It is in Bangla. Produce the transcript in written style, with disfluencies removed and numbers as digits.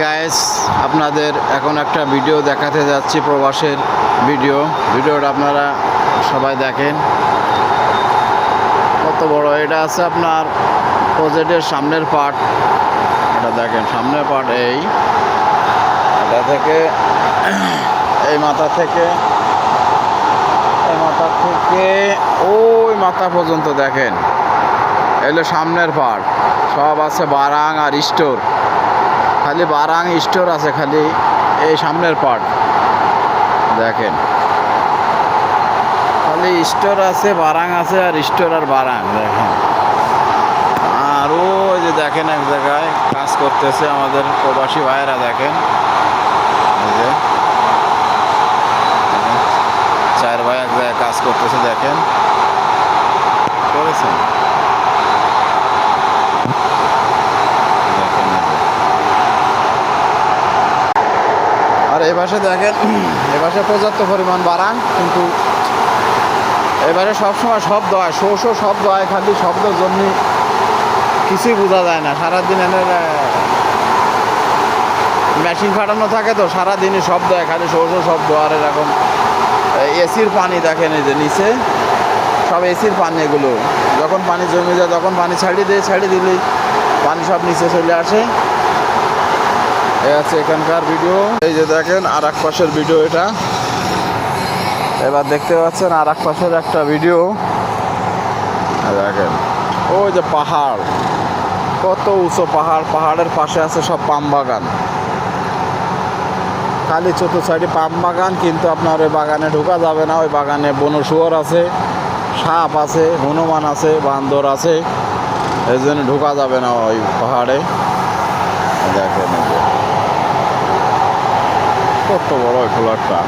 গাইস, আপনাদের এখন একটা ভিডিও দেখাতে যাচ্ছি, প্রবাসের ভিডিওটা আপনারা সবাই দেখেন। কত বড় এটা আছে আপনার প্রজেক্টের সামনের পার্ট। এটা দেখেন সামনের পার্ট, এটা থেকে এই মাথা থেকে ওই মাথা পর্যন্ত দেখেন, এগুলো সামনের পার্ট সব আছে বারাং আর স্টোর। খালি বারাং স্টোর আছে, খালি এই সামনের পার্ট দেখেন, খালি স্টোর আছে, বারাং আছে, আর স্টোর আর বারাং দেখেন। আর ওই যে দেখেন এক জায়গায় কাজ করতেছে আমাদের প্রবাসী ভাইয়েরা, দেখেন চার ভাই এক জায়গায় কাজ করতেছে, দেখেন করেছেন। আর এ পাশে দেখেন, এ পাশে পর্যাপ্ত পরিমাণ বারাং, কিন্তু এবারে সবসময় শব্দ হয়, শব্দ হয়, খালি শব্দের জন্য কিছুই বোঝা যায় না। সারাদিন এনের মেশিন ফাটানো থাকে তো, সারাদিনই শব্দ হয়, খালি শব্দ। আর এরকম এসির পানি দেখেন, এই যে নিচে সব এসির পানি, এগুলো যখন পানি জমে যায় তখন পানি ছাড়িয়ে দিলেই পানি সব নিচে চলে আসে। এই আছে এখানকার ভিডিও। এই যে দেখেন আর এক পাশের ভিডিও এটা, এবার দেখতে পাচ্ছেন আর এক পাশের একটা ভিডিও। দেখেন ওই যে পাহাড়, কত উঁচু পাহাড়ের পাশে আছে সব পাম বাগান, খালি চতুর্থ সাইডে পাম বাগান। কিন্তু আপনার ওই বাগানে ঢোকা যাবে না, ওই বাগানে বনশুয়োর আছে, সাপ আছে, হনুমান আছে, বান্দর আছে, এই জন্য ঢোকা যাবে না ওই পাহাড়ে। দেখেন কত বড় ওই ফ্ল্যাটটা।